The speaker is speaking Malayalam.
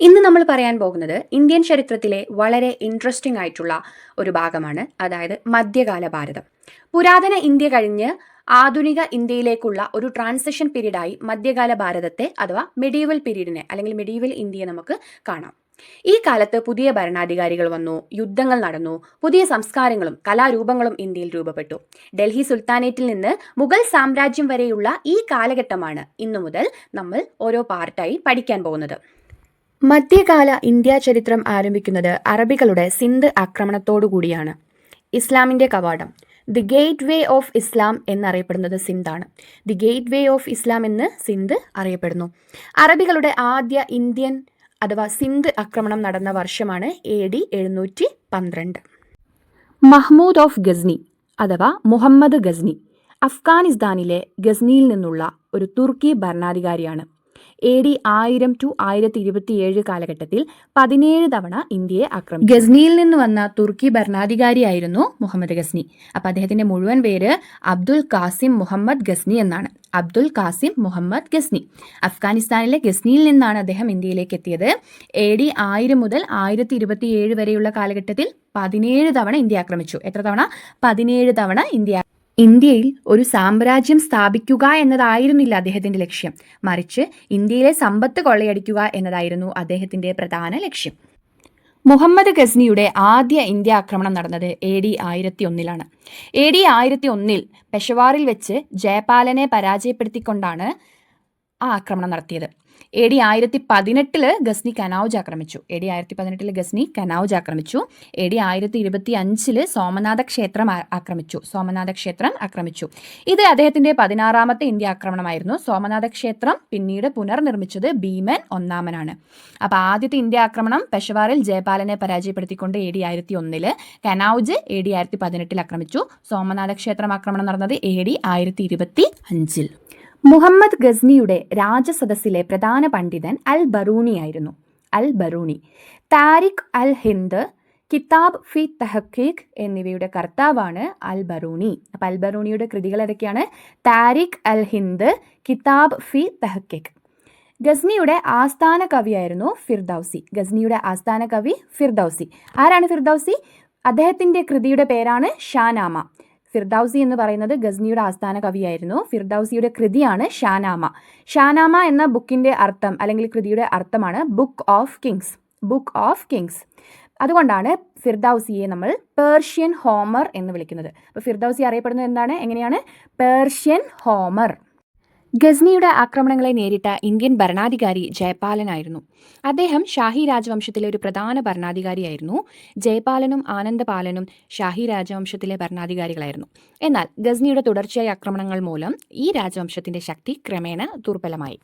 ഇന്ന് നമ്മൾ പറയാൻ പോകുന്നത് ഇന്ത്യൻ ചരിത്രത്തിലെ വളരെ ഇൻട്രസ്റ്റിംഗ് ആയിട്ടുള്ള ഒരു ഭാഗമാണ്. അതായത് മധ്യകാല ഭാരതം. പുരാതന ഇന്ത്യ കഴിഞ്ഞ് ആധുനിക ഇന്ത്യയിലേക്കുള്ള ഒരു ട്രാൻസിഷൻ പീരീഡായി മധ്യകാല ഭാരതത്തെ അഥവാ മെഡീവൽ പീരീഡിനെ അല്ലെങ്കിൽ മെഡീവൽ ഇന്ത്യയെ നമുക്ക് കാണാം. ഈ കാലത്ത് പുതിയ ഭരണാധികാരികൾ വന്നു, യുദ്ധങ്ങൾ നടന്നു, പുതിയ സംസ്കാരങ്ങളും കലാരൂപങ്ങളും ഇന്ത്യയിൽ രൂപപ്പെട്ടു. ഡൽഹി സുൽത്താനേറ്റിൽ നിന്ന് മുഗൾ സാമ്രാജ്യം വരെയുള്ള ഈ കാലഘട്ടമാണ് ഇന്നു മുതൽ നമ്മൾ ഓരോ പാർട്ടായി പഠിക്കാൻ പോകുന്നത്. മധ്യകാല ഇന്ത്യ ചരിത്രം ആരംഭിക്കുന്നത് അറബികളുടെ സിന്ധ് ആക്രമണത്തോടുകൂടിയാണ്. ഇസ്ലാമിന്റെ കവാടം, the gateway of Islam എന്നറിയപ്പെടുന്നത് സിന്ധാണ്. The gateway of Islam എന്ന് സിന്ധ് അറിയപ്പെടുന്നു. അറബികളുടെ ആദ്യ ഇന്ത്യൻ അഥവാ സിന്ധ് ആക്രമണം നടന്ന വർഷമാണ് AD 712. മഹ്മൂദ് ഓഫ് ഗസ്നി അഥവാ മുഹമ്മദ് ഗസ്നി അഫ്ഗാനിസ്ഥാനിലെ ഗസ്നിയിൽ നിന്നുള്ള ഒരു തുർക്കി ഭരണാധികാരിയാണ്. AD 1000 to 1027 കാലഘട്ടത്തിൽ 17 തവണ ഇന്ത്യയെ ആക്രമിച്ചു. ഗസ്നിയിൽ നിന്ന് വന്ന തുർക്കി ഭരണാധികാരിയായിരുന്നു മുഹമ്മദ് ഗസ്നി. അപ്പം അദ്ദേഹത്തിന്റെ മുഴുവൻ പേര് അബ്ദുൽ കാസിം മുഹമ്മദ് ഗസ്നി എന്നാണ്. അബ്ദുൽ കാസിം മുഹമ്മദ് ഗസ്നി. അഫ്ഗാനിസ്ഥാനിലെ ഗസ്നിയിൽ നിന്നാണ് അദ്ദേഹം ഇന്ത്യയിലേക്ക് എത്തിയത്. AD 1000 മുതൽ 1027 വരെയുള്ള കാലഘട്ടത്തിൽ 17 തവണ ഇന്ത്യ ആക്രമിച്ചു. എത്ര തവണ? 17 തവണ ഇന്ത്യയിൽ ഒരു സാമ്രാജ്യം സ്ഥാപിക്കുക എന്നതായിരുന്നില്ല അദ്ദേഹത്തിന്റെ ലക്ഷ്യം. മറിച്ച് ഇന്ത്യയിലെ സമ്പത്ത് കൊള്ളയടിക്കുക എന്നതായിരുന്നു അദ്ദേഹത്തിന്റെ പ്രധാന ലക്ഷ്യം. മുഹമ്മദ് ഗസ്നിയുടെ ആദ്യ ഇന്ത്യ ആക്രമണം നടന്നത് AD 1001 AD 1001 പെഷവാറിൽ വെച്ച് ജയപാലനെ പരാജയപ്പെടുത്തിക്കൊണ്ടാണ് ആ ആക്രമണം നടത്തിയത്. AD 1018 ഗസ്നി കനൗജ് ആക്രമിച്ചു. AD 1018 ഗസ്നി കനൗജ് ആക്രമിച്ചു. AD 1025 സോമനാഥ ക്ഷേത്രം ആക്രമിച്ചു. ഇത് അദ്ദേഹത്തിന്റെ 16ാമത്തെ ഇന്ത്യ ആക്രമണമായിരുന്നു. സോമനാഥ ക്ഷേത്രം പിന്നീട് പുനർനിർമ്മിച്ചത് ഭീമൻ ഒന്നാമനാണ്. അപ്പോൾ ആദ്യത്തെ ഇന്ത്യ ആക്രമണം പെഷവാറിൽ ജയപാലനെ പരാജയപ്പെടുത്തിക്കൊണ്ട് AD 1001, കനൗജ് AD 1018 ആക്രമിച്ചു. സോമനാഥ ക്ഷേത്രം ആക്രമണം നടന്നത് AD 1025. മുഹമ്മദ് ഗസ്നിയുടെ രാജസദസ്സിലെ പ്രധാന പണ്ഡിതൻ അൽ ബറൂണി ആയിരുന്നു. അൽ ബറൂണി താരിഖ് അൽ ഹിന്ദ്, കിതാബ് ഫി തഹഖീഖ് എന്നിവയുടെ കർത്താവാണ് അൽ ബറൂണി. അപ്പം അൽ ബറൂണിയുടെ കൃതികൾ ഏതൊക്കെയാണ്? താരിഖ് അൽ ഹിന്ദ്, കിതാബ് ഫി തഹഖീഖ്. ഗസ്നിയുടെ ആസ്ഥാന കവിയായിരുന്നു ഫിർദൌസി. ഗസ്നിയുടെ ആസ്ഥാന കവി ഫിർദൌസി. ആരാണ് ഫിർദൌസി? അദ്ദേഹത്തിന്റെ കൃതിയുടെ പേരാണ് ഷാനാമ. ഫിർദൌസി എന്ന് പറയുന്നത് ഗസ്നിയുടെ ആസ്ഥാന കവിയായിരുന്നു. ഫിർദൌസിയുടെ കൃതിയാണ് ഷാനാമ. ഷാനാമ എന്ന ബുക്കിന്റെ അർത്ഥം അല്ലെങ്കിൽ കൃതിയുടെ അർത്ഥമാണ് book of Kings. Book of Kings. അതുകൊണ്ടാണ് ഫിർദൌസിയെ നമ്മൾ പേർഷ്യൻ ഹോമർ എന്ന് വിളിക്കുന്നത്. അപ്പോൾ ഫിർദൌസി അറിയപ്പെടുന്നത് എന്താണ്? എങ്ങനെയാണ്? Persian Homer. ഗസ്നിയുടെ ആക്രമണങ്ങളെ നേരിട്ട ഇന്ത്യൻ ഭരണാധികാരി ജയപാലനായിരുന്നു. അദ്ദേഹം ഷാഹി രാജവംശത്തിലെ ഒരു പ്രധാന ഭരണാധികാരിയായിരുന്നു. ജയപാലനും ആനന്ദപാലനും ഷാഹി രാജവംശത്തിലെ ഭരണാധികാരികളായിരുന്നു. എന്നാൽ ഗസ്നിയുടെ തുടർച്ചയായ ആക്രമണങ്ങൾ മൂലം ഈ രാജവംശത്തിന്റെ ശക്തി ക്രമേണ ദുർബലമായി.